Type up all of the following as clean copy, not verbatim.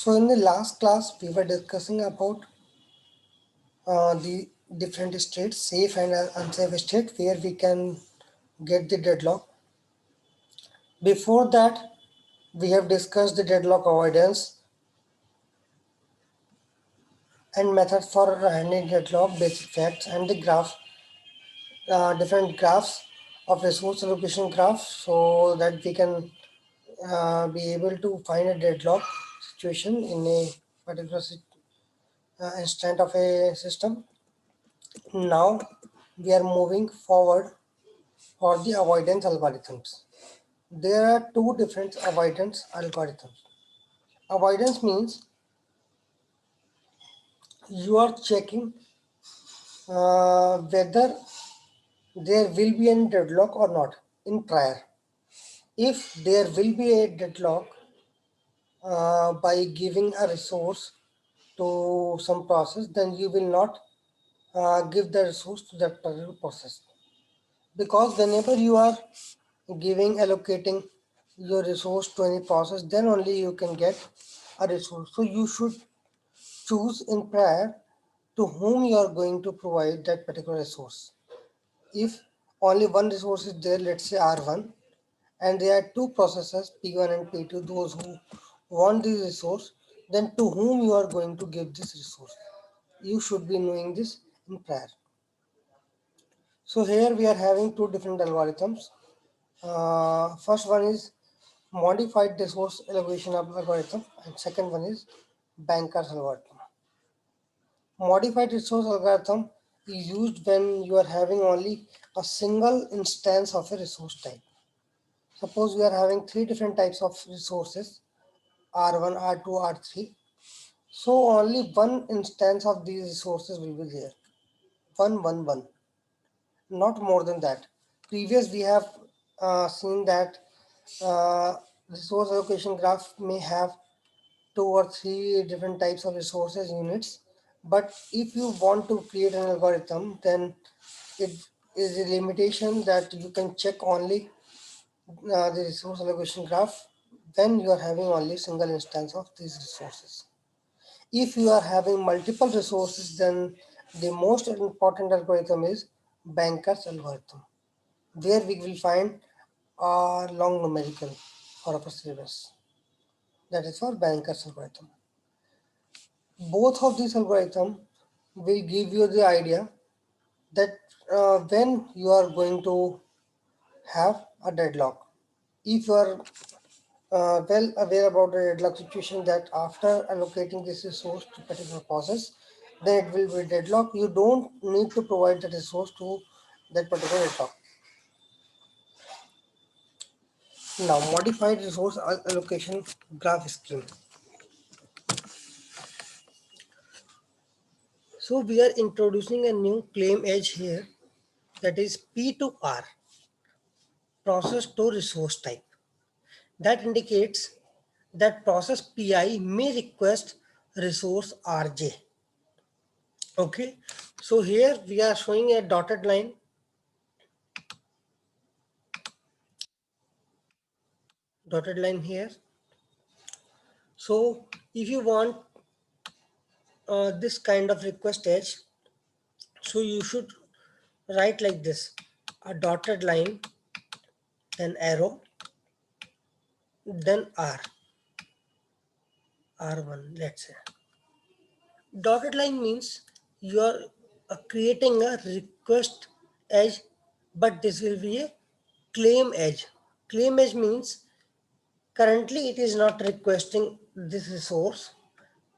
So in the last class, we were discussing about the different states, safe and unsafe state, where we can get the deadlock. Before that, we have discussed the deadlock avoidance and methods for handling deadlock, basic facts, and the graph, different graphs of resource allocation graph, so that we can be able to find a deadlock situation in a particular instant of a system. Now we are moving forward for the avoidance algorithms. There are two different avoidance algorithms. Avoidance means you are checking whether there will be any deadlock or not in prior. If there will be a deadlock by giving a resource to some process, then you will not give the resource to that particular process. Because whenever you are allocating your resource to any process, then only you can get a resource. So you should choose in prior to whom you are going to provide that particular resource. If only one resource is there, let's say R1, and there are two processes, P1 and P2, those who want this resource, then to whom you are going to give this resource. You should be knowing this in prior. So here we are having two different algorithms. First one is modified resource allocation algorithm, and second one is Banker's algorithm. Modified resource algorithm is used when you are having only a single instance of a resource type. Suppose we are having three different types of resources, R1, R2, R3. So only one instance of these resources will be there. One, not more than that. Previous we have seen that uh, resource allocation graph may have two or three different types of resources units, but if you want to create an algorithm, then it is a limitation that you can check only the resource allocation graph when you are having only single instance of these resources. If you are having multiple resources, then the most important algorithm is Banker's algorithm, where we will find a long numerical for our syllabus. That is for Banker's algorithm. Both of these algorithms will give you the idea that when you are going to have a deadlock. If you are well aware about the deadlock situation, that after allocating this resource to particular process, then it will be deadlock. You don't need to provide the resource to that particular deadlock. Now, modified resource allocation graph scheme. So we are introducing a new claim edge here, that is P to R, process to resource type. That indicates that process PI may request resource RJ. Okay, so here we are showing a dotted line. Dotted line here. So if you want this kind of request edge, so you should write like this: a dotted line, then arrow, then R1, let's say. Dotted line means you are creating a request edge, but this will be a claim edge. Claim edge means currently it is not requesting this resource.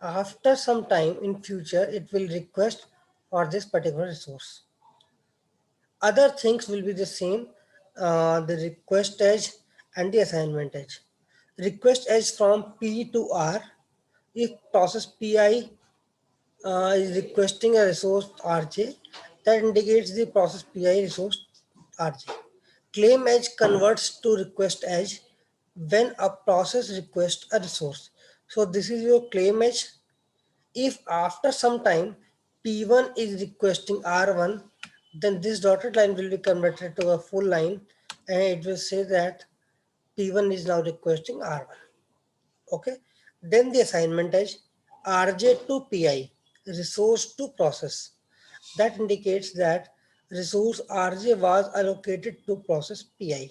After some time in future, it will request for this particular resource. Other things will be the same, the request edge and the assignment edge. Request edge from P to R. If process PI is requesting a resource RJ, that indicates the process PI resource RJ. Claim edge converts to request edge when a process requests a resource. So this is your claim edge. If after some time P1 is requesting R1, then this dotted line will be converted to a full line, and it will say that P1 is now requesting R1. Okay. Then the assignment edge, RJ to PI, resource to process. That indicates that resource RJ was allocated to process PI.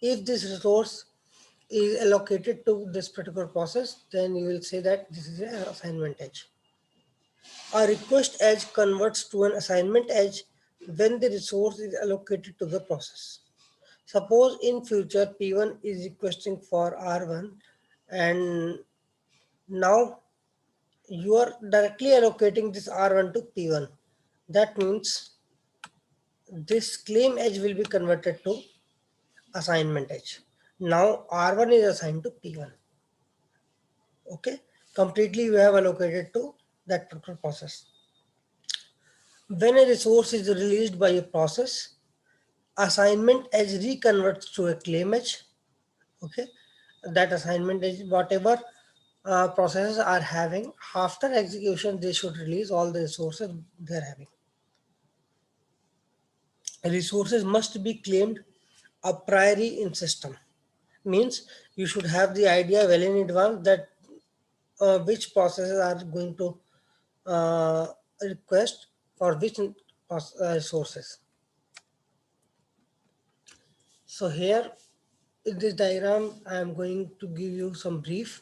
If this resource is allocated to this particular process, then you will say that this is an assignment edge. A request edge converts to an assignment edge when the resource is allocated to the process. Suppose in future P1 is requesting for R1 and now you are directly allocating this R1 to P1. That means this claim edge will be converted to assignment edge. Now R1 is assigned to P1. Okay, completely you have allocated to that particular process. When a resource is released by a process, assignment edge reconverts to a claim edge. Okay, that assignment edge, whatever processes are having after execution, they should release all the resources they are having. Resources must be claimed a priori in system. Means you should have the idea well in advance that which processes are going to uh, request for which resources. So here in this diagram, I am going to give you some brief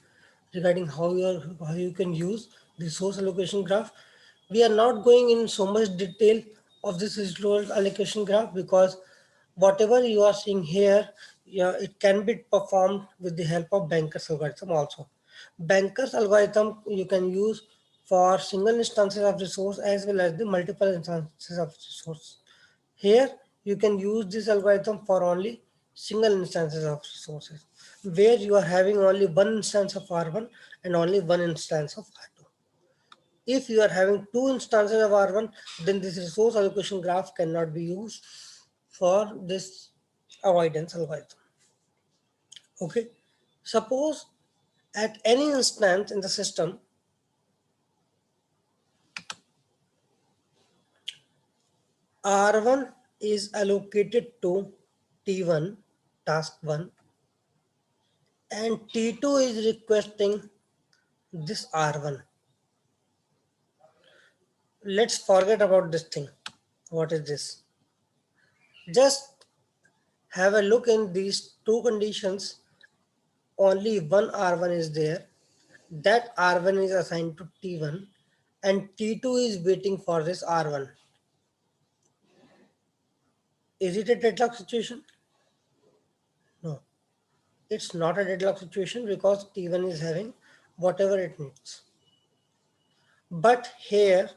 regarding how you can use the resource allocation graph. We are not going in so much detail of this resource allocation graph because whatever you are seeing here, yeah, it can be performed with the help of Banker's algorithm also. Banker's algorithm you can use for single instances of resource as well as the multiple instances of resource. Here, you can use this algorithm for only single instances of resources, where you are having only one instance of R1 and only one instance of R2. If you are having two instances of R1, then this resource allocation graph cannot be used for this avoidance algorithm. Okay. Suppose at any instance in the system, R1 is allocated to T1, task 1, and T2 is requesting this R1. Let's forget about this thing. What is this? Just have a look in these two conditions. Only one R1 is there. That R1 is assigned to T1 and T2 is waiting for this R1. Is it a deadlock situation? No, it's not a deadlock situation because T1 is having whatever it needs. But here,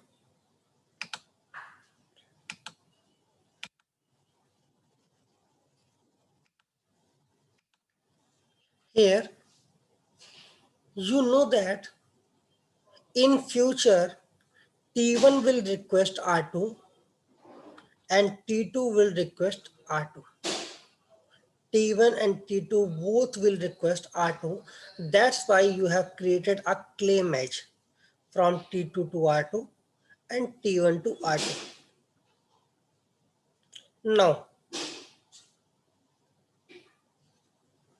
you know that in future, T1 will request R2 and T2 will request R2. T1 and T2 both will request R2. That's why you have created a claim edge from T2 to R2 and T1 to R2. Now,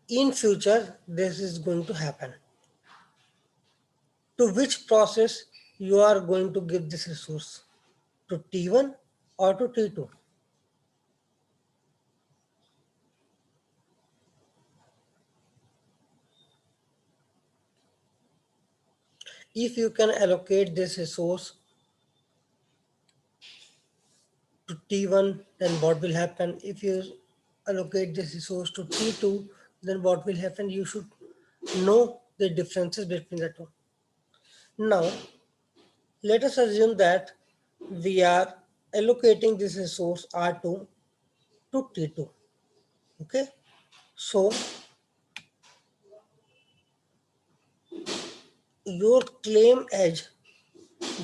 in future, this is going to happen. To which process you are going to give this resource? To T1 or to T2? If you can allocate this resource to T1, then what will happen? If you allocate this resource to T2, then what will happen? You should know the differences between the two. Now, let us assume that we are allocating this resource R2 to T2. Okay, so your claim edge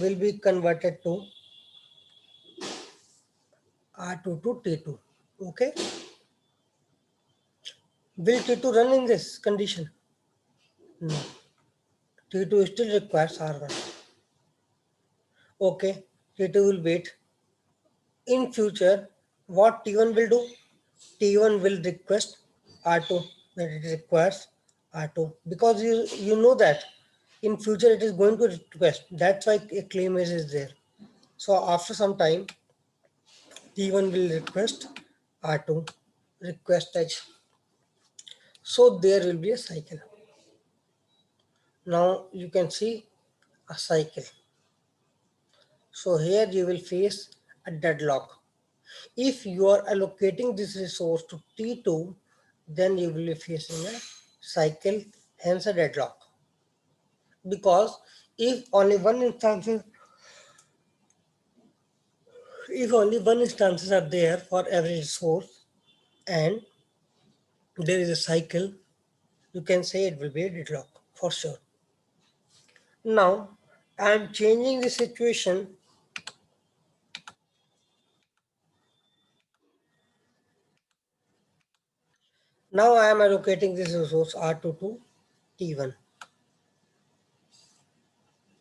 will be converted to R2 to T2. Okay, will T2 run in this condition? No, T2 still requires R1. Okay, T2 will wait. In future, what T1 will do? T1 will request R2 that it requires R2, because you know that in future it is going to request. That's why a claim is there. So after some time, T1 will request R2, request H. So there will be a cycle. Now you can see a cycle. So here you will face a deadlock. If you are allocating this resource to T2, then you will be facing a cycle, hence a deadlock. Because if only one instance, if only one instances are there for every resource and there is a cycle, you can say it will be a deadlock for sure. Now I am changing the situation. Now I am allocating this resource R2 to T1.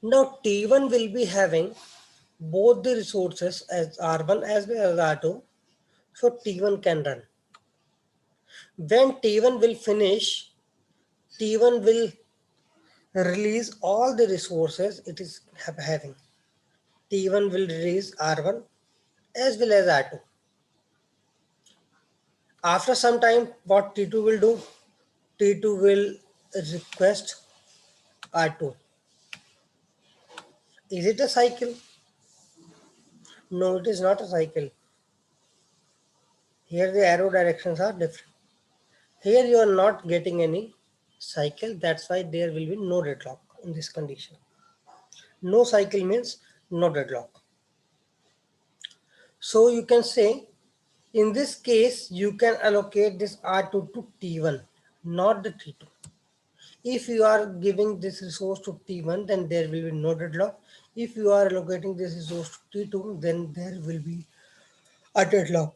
Now T1 will be having both the resources as R1 as well as R2. So T1 can run. When T1 will finish, T1 will release all the resources it is having. T1 will release R1 as well as R2. After some time, what T2 will do? T2 will request R2. Is it a cycle? No, it is not a cycle. Here the arrow directions are different. Here you are not getting any cycle. That's why there will be no deadlock in this condition. No cycle means no deadlock. So you can say in this case you can allocate this R2 to T1, not the T2. If you are giving this resource to T1, then there will be no deadlock. If you are allocating this resource to T2, then there will be a deadlock.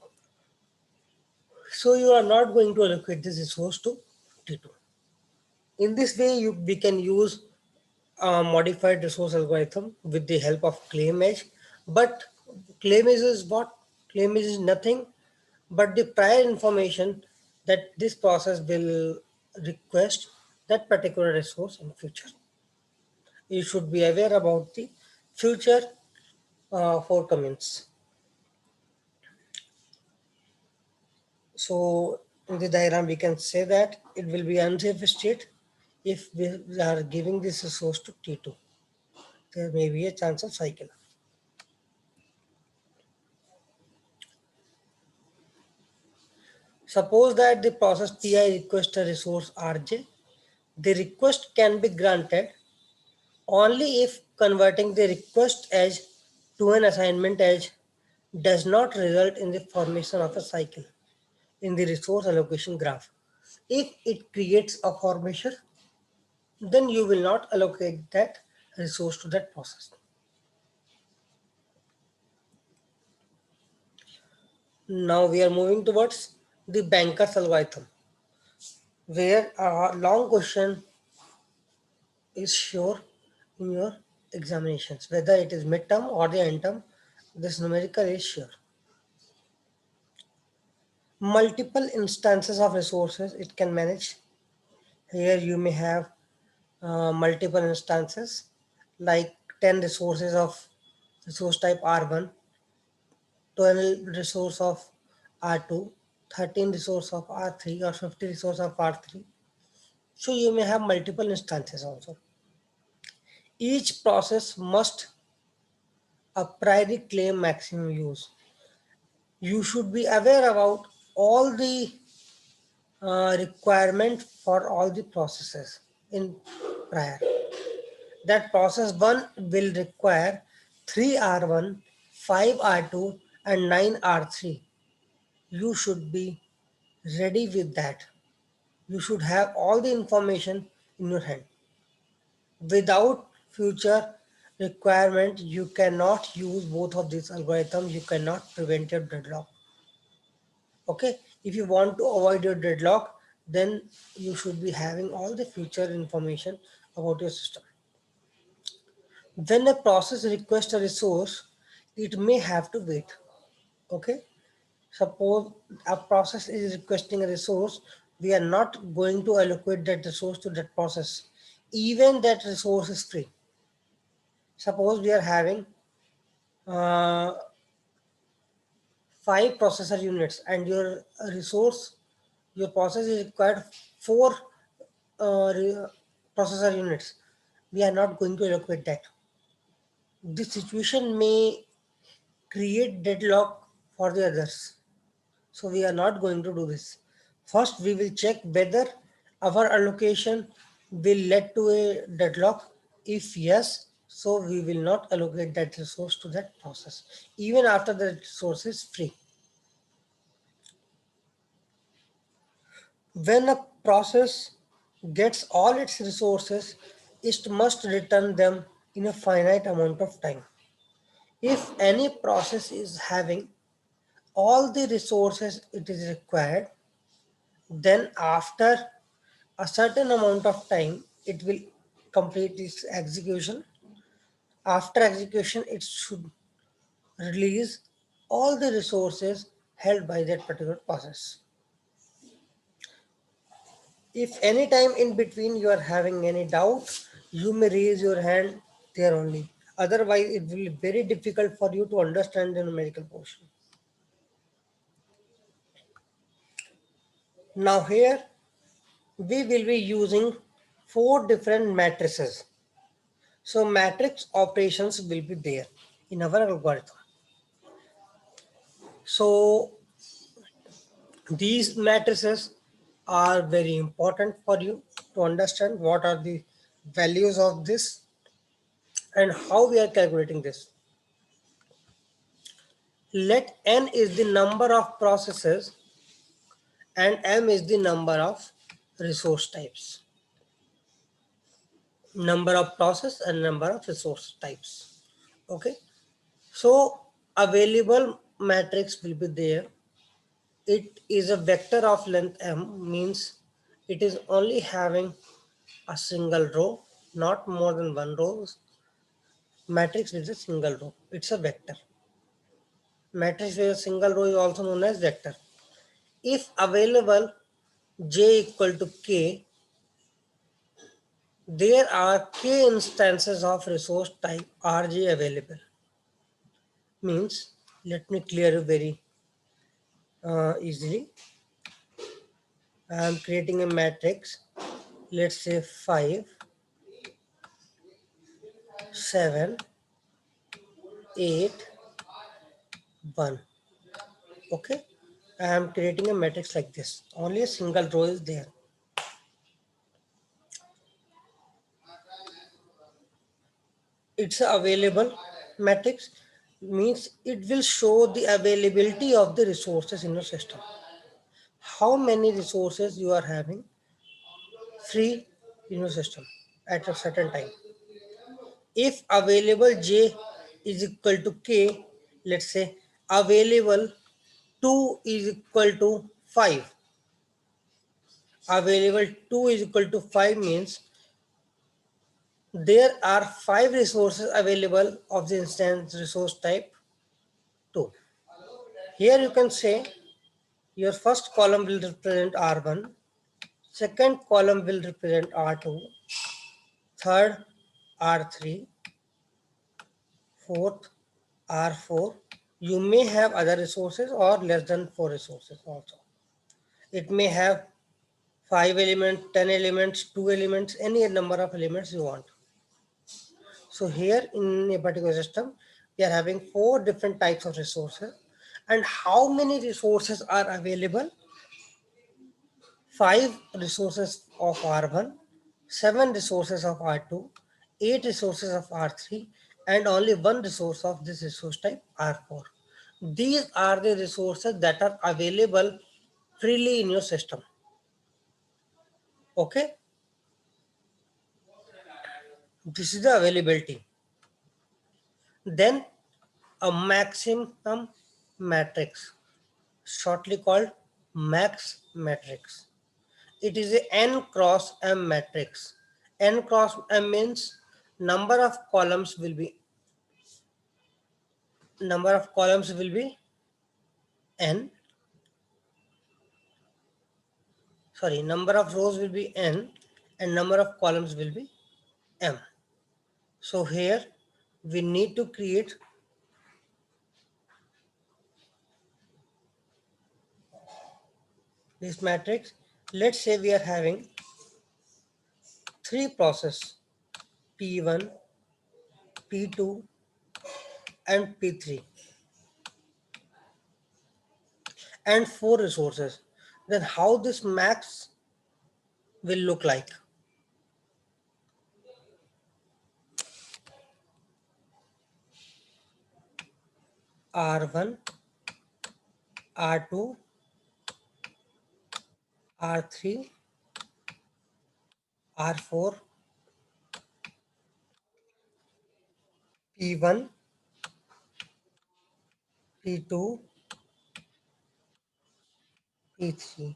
So you are not going to allocate this resource to T2. In this way, we can use a modified resource algorithm with the help of claim edge. But claim edge is what? Claim edge is nothing but the prior information that this process will request that particular resource in future. You should be aware about the future forecomings. So in the diagram, we can say that it will be unsafe state if we are giving this resource to T2. There may be a chance of cycle. Suppose that the process Pi requests a resource Rj. The request can be granted only if converting the request edge to an assignment edge does not result in the formation of a cycle in the resource allocation graph. If it creates a formation, then you will not allocate that resource to that process. Now we are moving towards the banker's algorithm, where a long question is sure in your examinations, whether it is midterm or the end term, this numerical is sure. Multiple instances of resources it can manage. Here you may have multiple instances like 10 resources of resource type R1, 12 resource of R2, 13 resource of R3 or 50 resource of R3. So you may have multiple instances also. Each process must a priori claim maximum use. You should be aware about all the requirement for all the processes in prior. That process 1 will require 3R1, 5R2 and 9R3. You should be ready with that. You should have all the information in your hand. Without future requirement, you cannot use both of these algorithms. You cannot prevent your deadlock. Okay, if you want to avoid your deadlock, then you should be having all the future information about your system. When a process requests a resource, it may have to wait. Okay, suppose a process is requesting a resource we are not going to allocate that resource to that process, even that resource is free. Suppose we are having uh, 5 processor units and your resource, your process is required 4 processor units. We are not going to allocate that. This situation may create deadlock for the others. So we are not going to do this. First, we will check whether our allocation will lead to a deadlock. If yes, so we will not allocate that resource to that process, even after the resource is free. When a process gets all its resources, it must return them in a finite amount of time. If any process is having all the resources it is required, then after a certain amount of time it will complete its execution. After execution, it should release all the resources held by that particular process. If any time in between you are having any doubt, you may raise your hand there only. Otherwise, it will be very difficult for you to understand the numerical portion. Now here we will be using 4 different matrices. So matrix operations will be there in our algorithm. So these matrices are very important for you to understand what are the values of this and how we are calculating this. Let n is the number of processes and m is the number of resource types. Number of process and number of resource types. Okay. So available matrix will be there. It is a vector of length m, means it is only having a single row, not more than one row. Matrix with a single row. It's a vector. Matrix with a single row is also known as vector. If available j equal to k, there are k instances of resource type rj available. Means, let me clear you very easily. I am creating a matrix. Let's say 5, 7, 8, 1. Okay. I am creating a matrix like this. Only a single row is there. It's a available matrix, means it will show the availability of the resources in your system. How many resources you are having free in your system at a certain time. If available j is equal to k, let's say available 2 is equal to 5. Available 2 is equal to 5 means there are 5 resources available of the instance resource type 2. Here you can say your first column will represent R1, second column will represent R2, third R3, fourth R4. You may have other resources or less than 4 resources also. It may have 5 elements, 10 elements, 2 elements, any number of elements you want. So here in a particular system, we are having 4 different types of resources. And how many resources are available? 5 resources of R1, 7 resources of R2, 8 resources of R3, and only 1 resource of this resource type R4. These are the resources that are available freely in your system. Okay, this is the availability. Then a maximum matrix, shortly called max matrix. It is a n cross m matrix. N cross m means number of columns will be n. number of rows will be n and number of columns will be m. So here we need to create this matrix. Let's say we are having three process P1, P2 and P3 and four resources. Then how this max will look like? R1, R2, R3, R4, P1, P2, P3.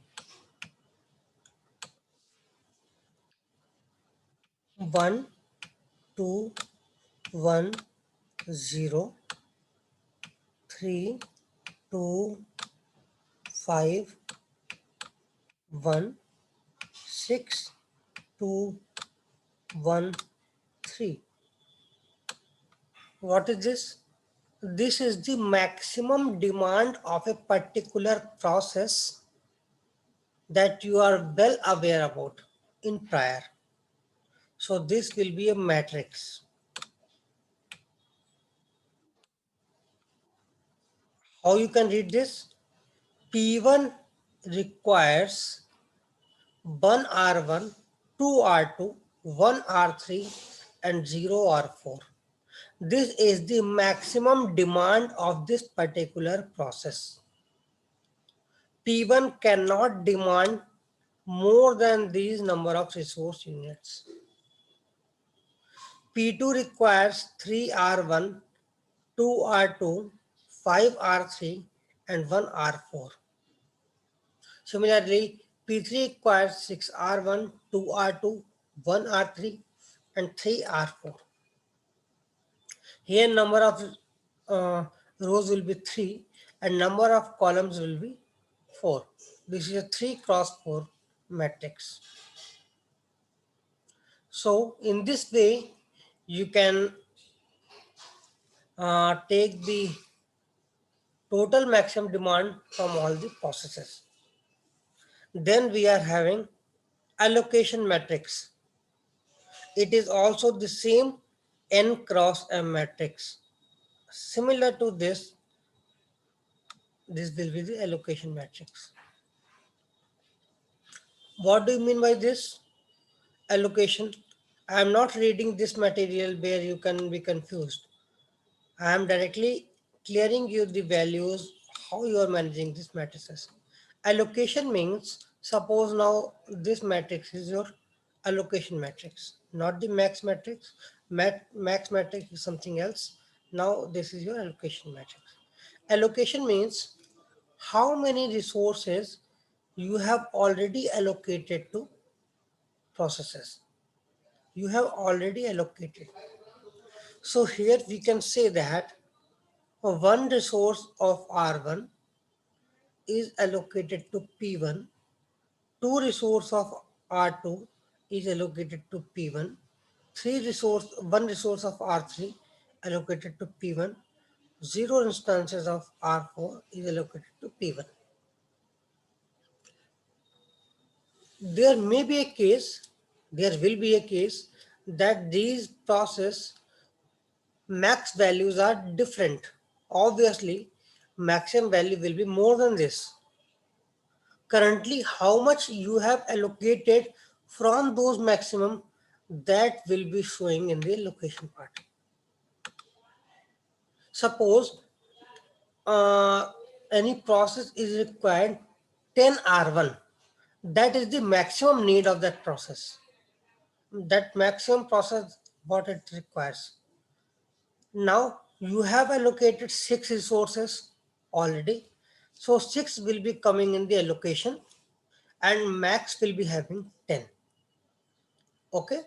1, 2, 1, 0, 3, 2, 5, 1, 6, 2, 1, 3. What is this? This is the maximum demand of a particular process that you are well aware about in prior. So this will be a matrix. How you can read this? P1 requires 1 R1, 2 R2, 1 R3 and 0 R4. This is the maximum demand of this particular process. P1 cannot demand more than these number of resource units. P2 requires 3 R1, 2 R2, 5 R3 and 1 R4. Similarly, P3 requires 6 R1, 2 R2, 1 R3 and 3 R4. Here number of rows will be 3 and number of columns will be 4. This is a 3 cross 4 matrix. So in this way, you can take the total maximum demand from all the processes. Then we are having allocation matrix. It is also the same n cross m matrix. Similar to this will be the allocation matrix. What do you mean by this? Allocation. I am not reading this material where you can be confused. I am directly clearing you the values, how you are managing these matrices. Allocation means, suppose now this matrix is your allocation matrix, not the max matrix. Max matrix is something else. Now this is your allocation matrix. Allocation means how many resources you have already allocated to processes. You have already allocated. So here we can say that one resource of R1 is allocated to P1, two resource of R2 is allocated to P1, one resource of R3 allocated to P1, zero instances of R4 is allocated to P1. There may be a case, there will be a case that these process max values are different. Obviously, maximum value will be more than this. Currently, how much you have allocated from those maximum, that will be showing in the allocation part. Suppose any process is required 10 R1. That is the maximum need of that process. That maximum process, what it requires. Now you have allocated 6 resources already. So 6 will be coming in the allocation and max will be having 10. Okay.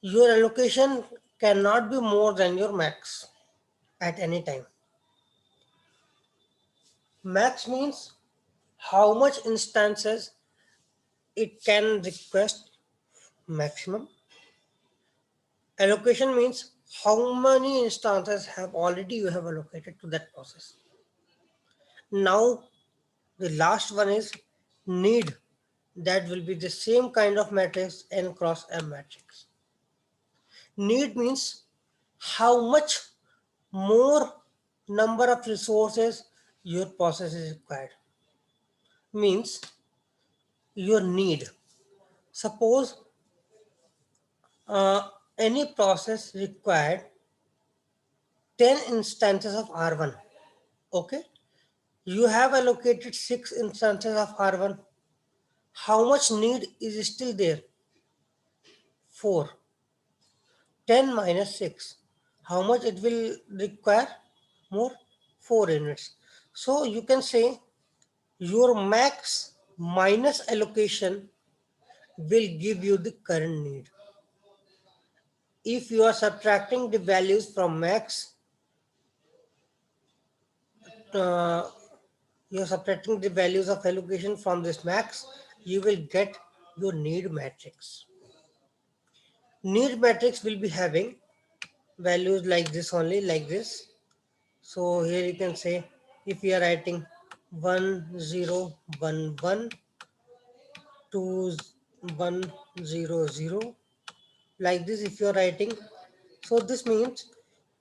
Your allocation cannot be more than your max at any time. Max means how much instances it can request maximum. Allocation means how many instances have already you have allocated to that process. Now the last one is need. That will be the same kind of matrix n cross m matrix. Need means how much more number of resources your process is required. Means your need. Suppose any process required 10 instances of R1. Okay, you have allocated 6 instances of R1. How much need is still there? 4. 10 minus 6. How much it will require? More? 4 units. So you can say your max minus allocation will give you the current need. If you are subtracting the values from max, uh, you are subtracting the values of allocation from this max, you will get your need matrix. Need matrix will be having values like this only, like this. So here you can say if we are writing 1 0 1 1 2 1 0 0, like this if you are writing, so this means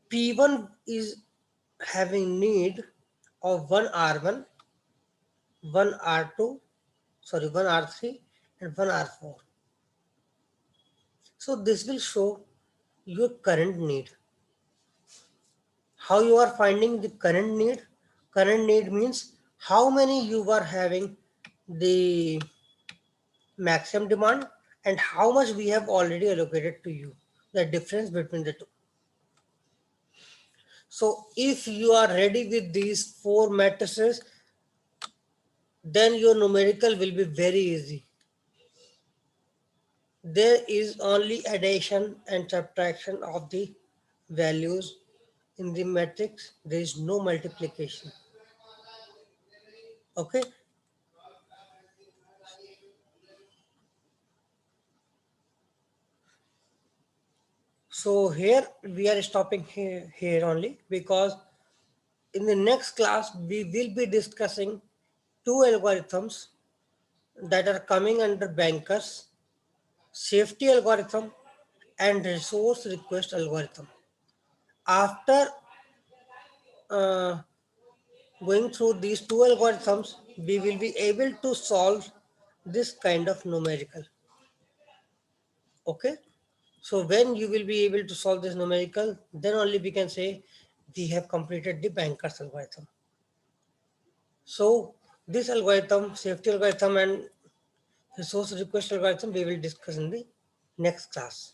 P1 is having need of one R1, one R2, sorry, one R3 and one R4. So this will show your current need. How you are finding the current need? Current need means how many you are having the maximum demand and how much we have already allocated to you. The difference between the two. So if you are ready with these 4 matrices, then your numerical will be very easy. There is only addition and subtraction of the values in the matrix. There is no multiplication. Okay. So here we are stopping here only, because in the next class we will be discussing 2 algorithms that are coming under bankers: safety algorithm and resource request algorithm. After uh, going through these 2 algorithms, we will be able to solve this kind of numerical. Okay. So when you will be able to solve this numerical, then only we can say we have completed the banker's algorithm. So this algorithm, safety algorithm and resource request algorithm, we will discuss in the next class.